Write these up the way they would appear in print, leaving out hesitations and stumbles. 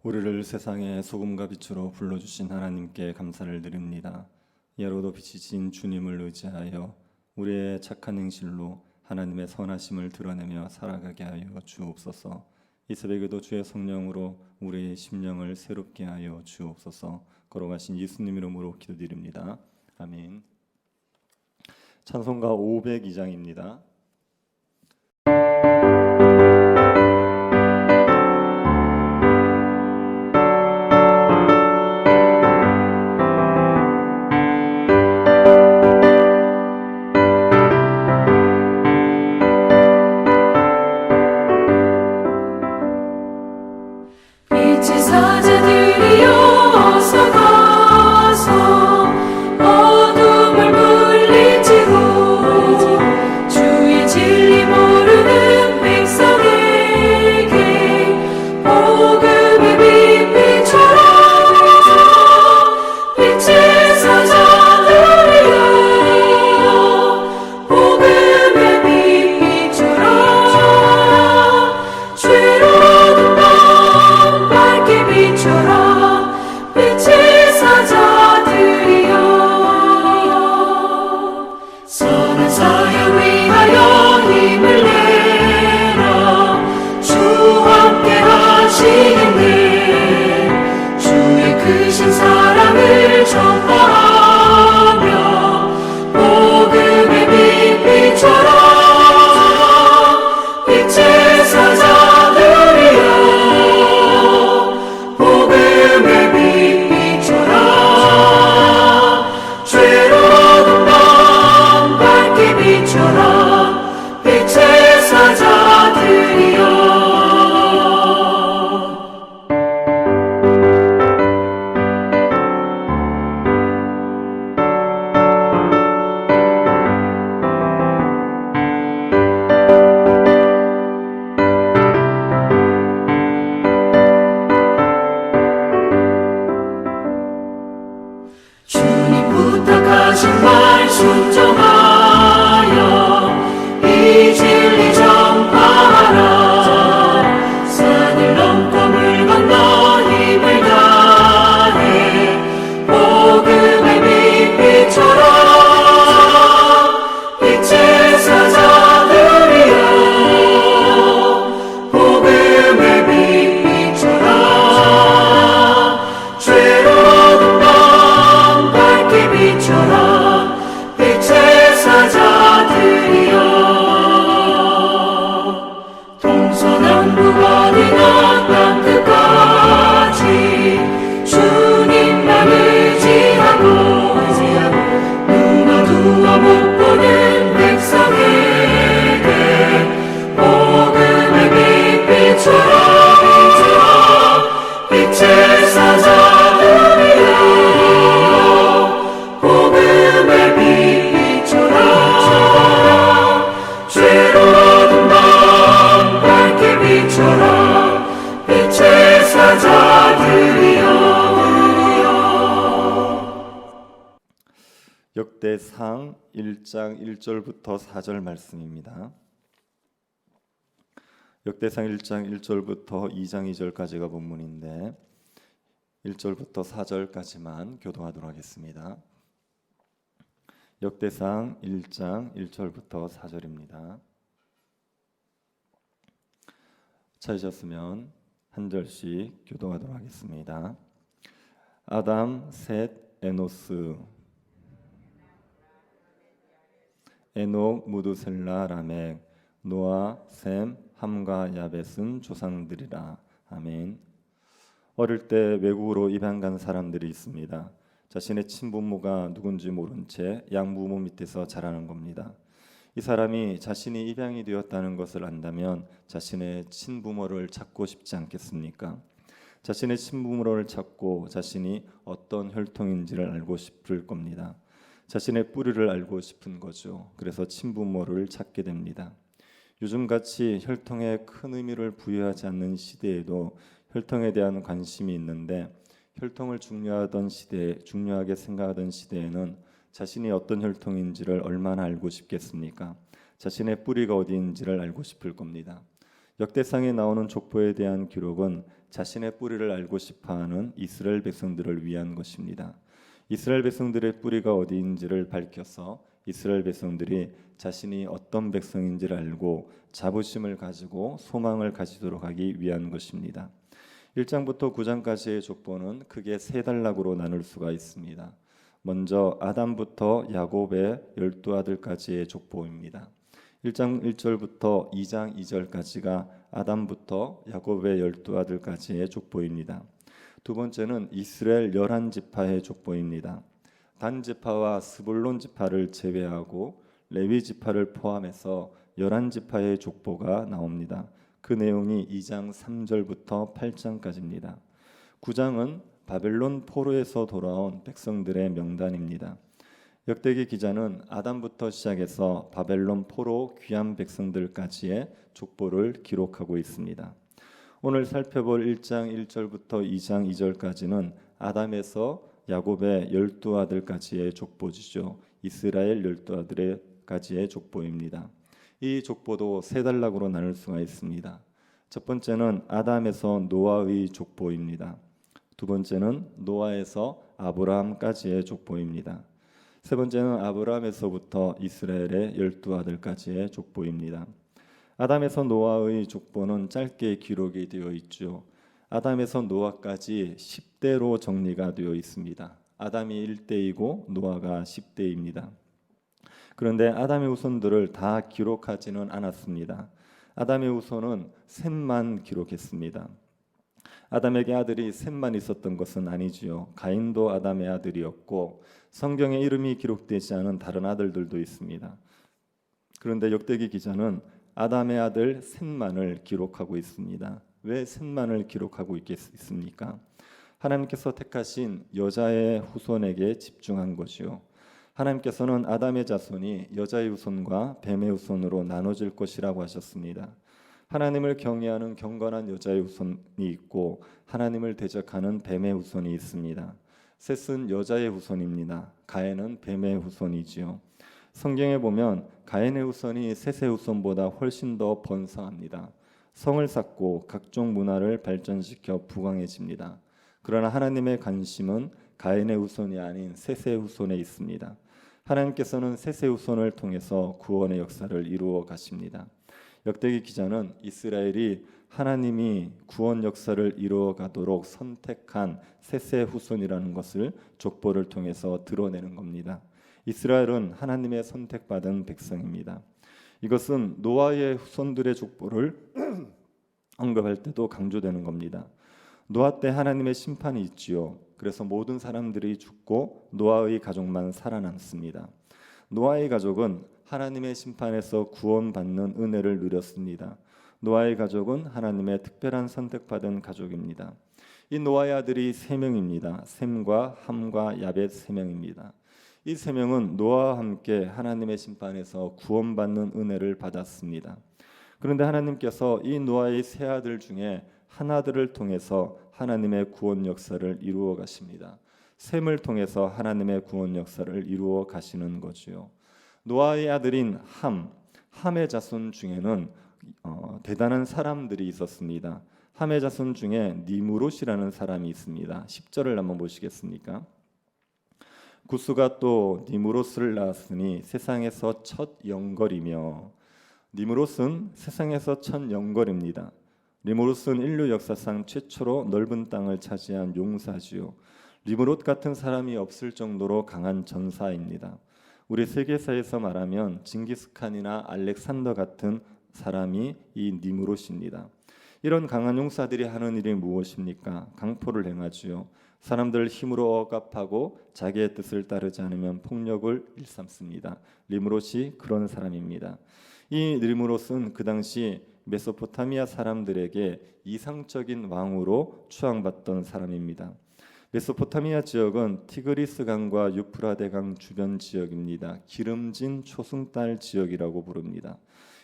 우리를 세상의 소금과 빛으로 불러주신 하나님께 감사를 드립니다. 예로도 비치신 주님을 의지하여 우리의 착한 행실로 하나님의 선하심을 드러내며 살아가게 하여 주옵소서. 이 새벽에도 주의 성령으로 우리의 심령을 새롭게 하여 주옵소서. 걸어가신 예수님 이름으로 기도드립니다. 아멘. 찬송가 502장입니다. 역대상 1장 1절부터 4절 말씀입니다. 역대상 1장 1절부터 2장 2절까지가 본문인데 1절부터 4절까지만 교독하도록 하겠습니다. 역대상 1장 1절부터 4절입니다. 찾으셨으면 한 절씩 교독하도록 하겠습니다. 아담, 셋, 에노스, 에녹, 무두셀라, 라멕, 노아, 셈, 함과 야벳은 조상들이라. 아멘. 어릴 때 외국으로 입양 간 사람들이 있습니다. 자신의 친부모가 누군지 모른 채 양부모 밑에서 자라는 겁니다. 이 사람이 자신이 입양이 되었다는 것을 안다면 자신의 친부모를 찾고 싶지 않겠습니까? 자신의 친부모를 찾고 자신이 어떤 혈통인지를 알고 싶을 겁니다. 자신의 뿌리를 알고 싶은 거죠. 그래서 친부모를 찾게 됩니다. 요즘같이 혈통에 큰 의미를 부여하지 않는 시대에도 혈통에 대한 관심이 있는데 혈통을 중요하게 생각하던 시대에는 자신이 어떤 혈통인지를 얼마나 알고 싶겠습니까? 자신의 뿌리가 어디인지를 알고 싶을 겁니다. 역대상에 나오는 족보에 대한 기록은 자신의 뿌리를 알고 싶어하는 이스라엘 백성들을 위한 것입니다. 이스라엘 백성들의 뿌리가 어디인지를 밝혀서 이스라엘 백성들이 자신이 어떤 백성인지를 알고 자부심을 가지고 소망을 가지도록 하기 위한 것입니다. 1장부터 9장까지의 족보는 크게 세 단락으로 나눌 수가 있습니다. 먼저 아담부터 야곱의 12아들까지의 족보입니다. 1장 1절부터 2장 2절까지가 아담부터 야곱의 12아들까지의 족보입니다. 두 번째는 이스라엘 11지파의 족보입니다. 단 지파와 스불론 지파를 제외하고 레위 지파를 포함해서 11지파의 족보가 나옵니다. 그 내용이 2장 3절부터 8장까지입니다. 9장은 바벨론 포로에서 돌아온 백성들의 명단입니다. 역대기 기자는 아담부터 시작해서 바벨론 포로 귀한 백성들까지의 족보를 기록하고 있습니다. 오늘 살펴볼 1장 1절부터 2장 2절까지는 아담에서 야곱의 12아들까지의 족보지죠. 이스라엘 12아들까지의 족보입니다. 이 족보도 세 단락으로 나눌 수가 있습니다. 첫 번째는 아담에서 노아의 족보입니다. 두 번째는 노아에서 아브라함까지의 족보입니다. 세 번째는 아브라함에서부터 이스라엘의 12아들까지의 족보입니다. 아담에서 노아의 족보는 짧게 기록이 되어 있죠. 아담에서 노아까지 10대로 정리가 되어 있습니다. 아담이 1대이고 노아가 10대입니다. 그런데 아담의 후손들을 다 기록하지는 않았습니다. 아담의 후손은 셈만 기록했습니다. 아담에게 아들이 셈만 있었던 것은 아니지요. 가인도 아담의 아들이었고 성경에 이름이 기록되지 않은 다른 아들들도 있습니다. 그런데 역대기 기자는 아담의 아들 셈만을 기록하고 있습니다. 왜 셈만을 기록하고 있겠습니까? 하나님께서 택하신 여자의 후손에게 집중한 것이요. 하나님께서는 아담의 자손이 여자의 후손과 뱀의 후손으로 나눠질 것이라고 하셨습니다. 하나님을 경외하는 경건한 여자의 후손이 있고 하나님을 대적하는 뱀의 후손이 있습니다. 셋은 여자의 후손입니다. 가인은 뱀의 후손이지요. 성경에 보면 가인의 후손이 셋의 후손보다 훨씬 더 번성합니다. 성을 쌓고 각종 문화를 발전시켜 부강해집니다. 그러나 하나님의 관심은 가인의 후손이 아닌 셋의 후손에 있습니다. 하나님께서는 셋의 후손을 통해서 구원의 역사를 이루어 가십니다. 역대기 기자는 이스라엘이 하나님이 구원 역사를 이루어 가도록 선택한 셋의 후손이라는 것을 족보를 통해서 드러내는 겁니다. 이스라엘은 하나님의 선택받은 백성입니다. 이것은 노아의 후손들의 족보를 언급할 때도 강조되는 겁니다. 노아 때 하나님의 심판이 있지요. 그래서 모든 사람들이 죽고 노아의 가족만 살아남습니다. 노아의 가족은 하나님의 심판에서 구원받는 은혜를 누렸습니다. 노아의 가족은 하나님의 특별한 선택받은 가족입니다. 이 노아의 아들이 3명입니다. 셈과 함과 야벳 3명입니다. 이 3명은 노아와 함께 하나님의 심판에서 구원받는 은혜를 받았습니다. 그런데 하나님께서 이 노아의 세 아들 중에 하나들을 통해서 하나님의 구원 역사를 이루어 가십니다. 셈을 통해서 하나님의 구원 역사를 이루어 가시는 거지요. 노아의 아들인 함의 자손 중에는 대단한 사람들이 있었습니다. 함의 자손 중에 니므롯이라는 사람이 있습니다. 10절을 한번 보시겠습니까? 구스가 또 니므롯을 낳았으니 세상에서 첫 영걸이며, 니므롯은 세상에서 첫 영걸입니다. 니므롯은 인류 역사상 최초로 넓은 땅을 차지한 용사지요. 니므롯 같은 사람이 없을 정도로 강한 전사입니다. 우리 세계사에서 말하면 징기스칸이나 알렉산더 같은 사람이 이 니므롯입니다. 이런 강한 용사들이 하는 일이 무엇입니까? 강포를 행하지요. 사람들을 힘으로 억압하고 자기의 뜻을 따르지 않으면 폭력을 일삼습니다. 니므롯이 그런 사람입니다. 이 니므롯은 그 당시 메소포타미아 사람들에게 이상적인 왕으로 추앙받던 사람입니다. 메소포타미아 지역은 티그리스 강과 유프라데 강 주변 지역입니다. 기름진 초승달 지역이라고 부릅니다.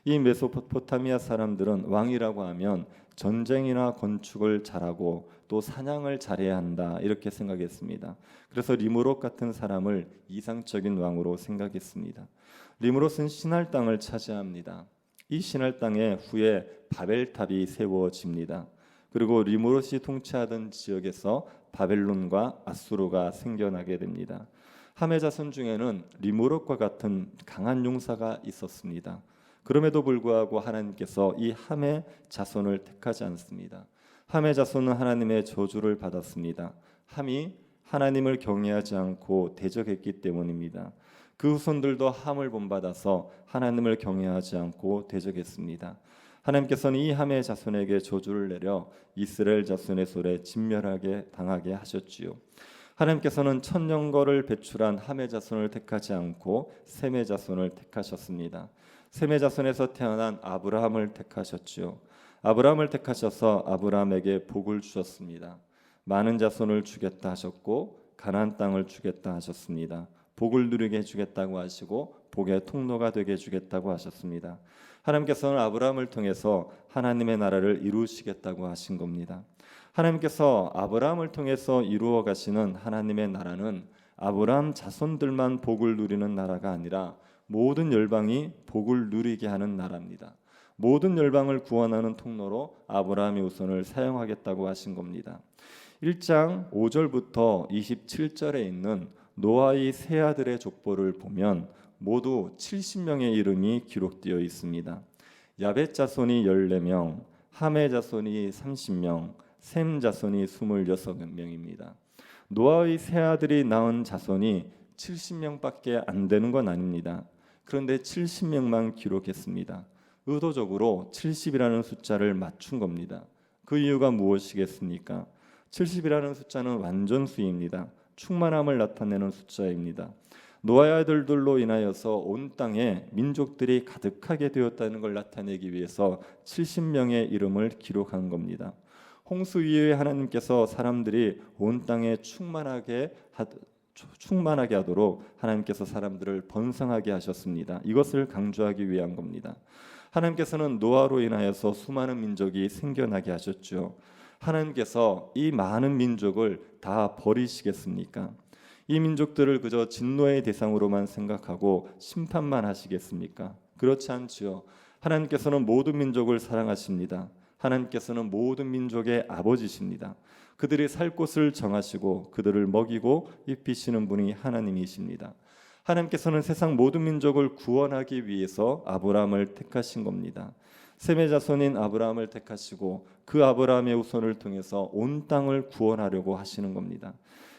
이 메소포타미아 사람들은 왕이라고 하면 전쟁이나 건축을 잘하고 또 사냥을 잘해야 한다 이렇게 생각했습니다. 그래서 니므롯 같은 사람을 이상적인 왕으로 생각했습니다. 니므롯은 신할 땅을 차지합니다. 이 시날 땅에 후에 바벨탑이 세워집니다. 그리고 리무롯이 통치하던 지역에서 바벨론과 아수르가 생겨나게 됩니다. 함의 자손 중에는 리무롯과 같은 강한 용사가 있었습니다. 그럼에도 불구하고 하나님께서 이 함의 자손을 택하지 않습니다. 함의 자손은 하나님의 저주를 받았습니다. 함이 하나님을 경외하지 않고 대적했기 때문입니다. 그 후손들도 함을 본받아서 하나님을 경외하지 않고 대적했습니다. 하나님께서는 이 함의 자손에게 저주를 내려 이스라엘 자손의 손에 진멸하게 당하게 하셨지요. 하나님께서는 천년거를 배출한 함의 자손을 택하지 않고 셈의 자손을 택하셨습니다. 셈의 자손에서 태어난 아브라함을 택하셨지요. 아브라함을 택하셔서 아브라함에게 복을 주셨습니다. 많은 자손을 주겠다 하셨고 가나안 땅을 주겠다 하셨습니다. 복을 누리게 해주겠다고 하시고 복의 통로가 되게 해주겠다고 하셨습니다. 하나님께서는 아브라함을 통해서 하나님의 나라를 이루시겠다고 하신 겁니다. 하나님께서 아브라함을 통해서 이루어 가시는 하나님의 나라는 아브라함 자손들만 복을 누리는 나라가 아니라 모든 열방이 복을 누리게 하는 나라입니다. 모든 열방을 구원하는 통로로 아브라함의 후손을 사용하겠다고 하신 겁니다. 1장 5절부터 27절에 있는 노아의 세 아들의 족보를 보면 모두 70명의 이름이 기록되어 있습니다. 야벳 자손이 14명, 함의 자손이 30명, 셈 자손이 26명입니다. 노아의 세 아들이 낳은 자손이 70명밖에 안 되는 건 아닙니다. 그런데 70명만 기록했습니다. 의도적으로 70이라는 숫자를 맞춘 겁니다. 그 이유가 무엇이겠습니까? 70이라는 숫자는 완전수입니다. 충만함을 나타내는 숫자입니다. 노아의 아들들로 인하여서 온 땅에 민족들이 가득하게 되었다는 걸 나타내기 위해서 70명의 이름을 기록한 겁니다. 홍수 이후에 하나님께서 사람들이 온 땅에 충만하게 하도록 하나님께서 사람들을 번성하게 하셨습니다. 이것을 강조하기 위한 겁니다. 하나님께서는 노아로 인하여서 수많은 민족이 생겨나게 하셨죠. 하나님께서 이 많은 민족을 다 버리시겠습니까? 이 민족들을 그저 진노의 대상으로만 생각하고 심판만 하시겠습니까? 그렇지 않지요. 하나님께서는 모든 민족을 사랑하십니다. 하나님께서는 모든 민족의 아버지십니다. 그들이 살 곳을 정하시고 그들을 먹이고 입히시는 분이 하나님이십니다. 하나님께서는 세상 모든 민족을 구원하기 위해서 아브라함을 택하신 겁니다. 셈의 자손인 아브라함을 택하시고 그 아브라함의 후손을 통해서 온 땅을 구원하려고 하시는 겁니다.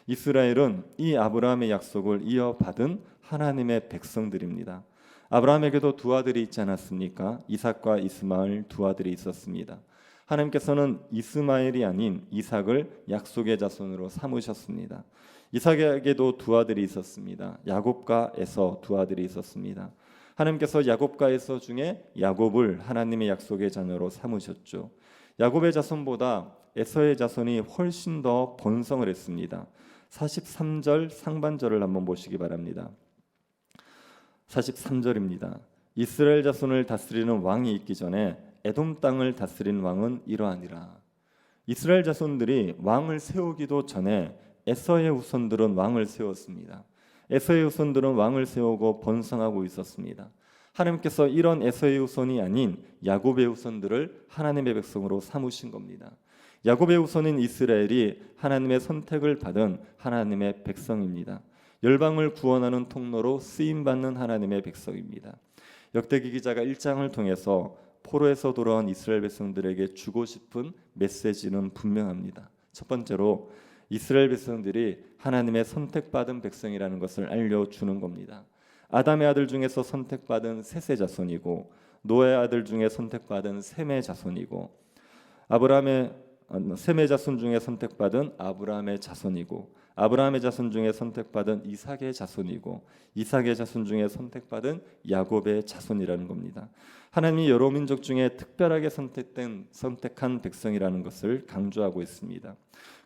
이스라엘은 이 아브라함의 약속을 이어받은 하나님의 백성들입니다. 아브라함에게도 두 아들이 있지 않았습니까? 이삭과 이스마엘 두 아들이 있었습니다. 하나님께서는 이스마엘이 아닌 이삭을 약속의 자손으로 삼으셨습니다. 이삭에게도 두 아들이 있었습니다. 야곱과 에서 두 아들이 있었습니다. 하나님께서 야곱과 에서 중에 야곱을 하나님의 약속의 자녀로 삼으셨죠. 야곱의 자손보다 에서의 자손이 훨씬 더 번성을 했습니다. 43절 상반절을 한번 보시기 바랍니다. 43절입니다. 이스라엘 자손을 다스리는 왕이 있기 전에 에돔 땅을 다스린 왕은 이러하니라. 이스라엘 자손들이 왕을 세우기도 전에 에서의 후손들은 왕을 세웠습니다. 에서의 후손들은 왕을 세우고 번성하고 있었습니다. 하나님께서 이런 에서의 후손이 아닌 야곱의 후손들을 하나님의 백성으로 삼으신 겁니다. 야곱의 후손인 이스라엘이 하나님의 선택을 받은 하나님의 백성입니다. 열방을 구원하는 통로로 쓰임받는 하나님의 백성입니다. 역대기 기자가 1장을 통해서 포로에서 돌아온 이스라엘 백성들에게 주고 싶은 메시지는 분명합니다. 첫 번째로 이스라엘 백성들이 하나님의 선택받은 백성이라는 것을 알려주는 겁니다. 아담의 아들 중에서 선택받은 셋의 자손이고 노아의 아들 중에 선택받은 셈의 자손이고 셈의 자손 중에 선택받은 아브라함의 자손이고 아브라함의 자손 중에 선택받은 이삭의 자손이고 이삭의 자손 중에 선택받은 야곱의 자손이라는 겁니다. 하나님이 여러 민족 중에 특별하게 선택한 백성이라는 것을 강조하고 있습니다.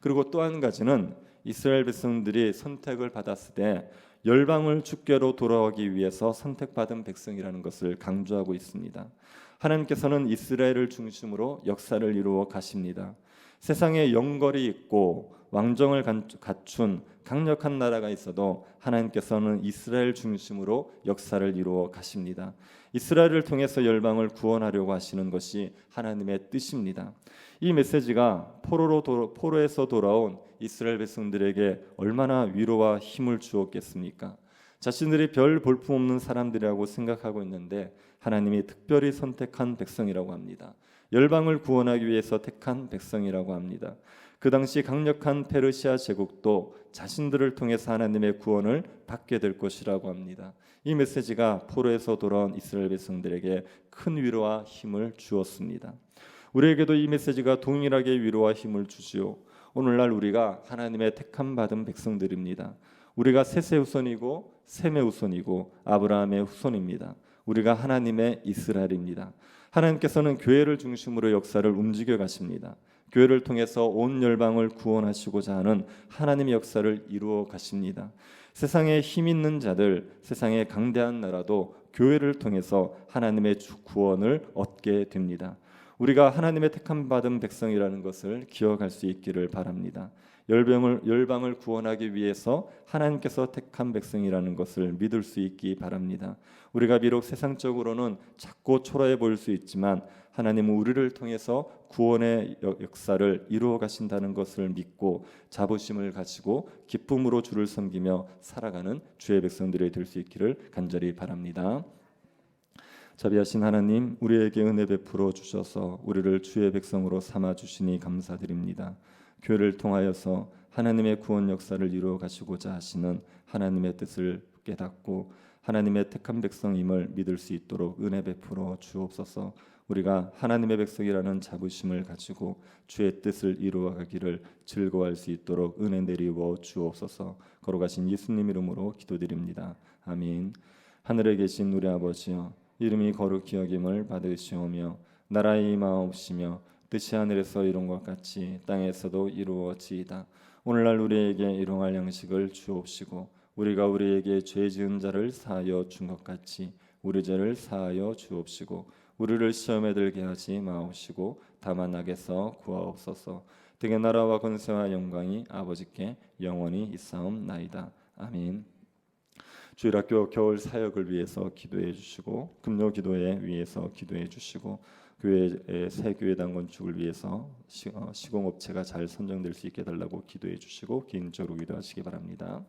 그리고 또 한 가지는 이스라엘 백성들이 선택을 받았을 때 열방을 주께로 돌아오기 위해서 선택받은 백성이라는 것을 강조하고 있습니다. 하나님께서는 이스라엘을 중심으로 역사를 이루어 가십니다. 세상에 영걸이 있고 왕정을 갖춘 강력한 나라가 있어도 하나님께서는 이스라엘 중심으로 역사를 이루어 가십니다. 이스라엘을 통해서 열방을 구원하려고 하시는 것이 하나님의 뜻입니다. 이 메시지가 포로에서 돌아온 이스라엘 백성들에게 얼마나 위로와 힘을 주었겠습니까? 자신들이 별 볼품없는 사람들이라고 생각하고 있는데 하나님이 특별히 선택한 백성이라고 합니다. 열방을 구원하기 위해서 택한 백성이라고 합니다. 그 당시 강력한 페르시아 제국도 자신들을 통해서 하나님의 구원을 받게 될 것이라고 합니다. 이 메시지가 포로에서 돌아온 이스라엘 백성들에게 큰 위로와 힘을 주었습니다. 우리에게도 이 메시지가 동일하게 위로와 힘을 주지요. 오늘날 우리가 하나님의 택함 받은 백성들입니다. 우리가 셋의 후손이고 셈의 후손이고 아브라함의 후손입니다. 우리가 하나님의 이스라엘입니다. 하나님께서는 교회를 중심으로 역사를 움직여 가십니다. 교회를 통해서 온 열방을 구원하시고자 하는 하나님의 역사를 이루어 가십니다. 세상에 힘 있는 자들, 세상의 강대한 나라도 교회를 통해서 하나님의 구원을 얻게 됩니다. 우리가 하나님의 택함 받은 백성이라는 것을 기억할 수 있기를 바랍니다. 열방을 구원하기 위해서 하나님께서 택한 백성이라는 것을 믿을 수 있기 바랍니다. 우리가 비록 세상적으로는 작고 초라해 보일 수 있지만 하나님은 우리를 통해서 구원의 역사를 이루어 가신다는 것을 믿고 자부심을 가지고 기쁨으로 주를 섬기며 살아가는 주의 백성들이 될 수 있기를 간절히 바랍니다. 자비하신 하나님, 우리에게 은혜 베풀어 주셔서 우리를 주의 백성으로 삼아 주시니 감사드립니다. 교회를 통하여서 하나님의 구원 역사를 이루어 가시고자 하시는 하나님의 뜻을 깨닫고 하나님의 택한 백성임을 믿을 수 있도록 은혜 베풀어 주옵소서. 우리가 하나님의 백성이라는 자부심을 가지고 주의 뜻을 이루어 가기를 즐거워할 수 있도록 은혜 내리워 주옵소서. 걸어가신 예수님 이름으로 기도드립니다. 아멘. 하늘에 계신 우리 아버지여, 이름이 거룩히 여김을 받으시오며 나라의 임하옵시며 뜻이 하늘에서 이룬 것 같이 땅에서도 이루어지이다. 오늘날 우리에게 일용할 양식을 주옵시고 우리가 우리에게 죄 지은 자를 사하여 준 것 같이 우리 죄를 사하여 주옵시고 우리를 시험에 들게 하지 마옵시고 다만 악에서 구하옵소서. 등의 나라와 권세와 영광이 아버지께 영원히 있사옵나이다. 아멘. 주일학교 겨울 사역을 위해서 기도해 주시고 금요 기도회 위해서 기도해 주시고 교회의 새 교회당 건축을 위해서 시공업체가 잘 선정될 수 있게 해달라고 기도해 주시고 개인적으로 기도하시기 바랍니다.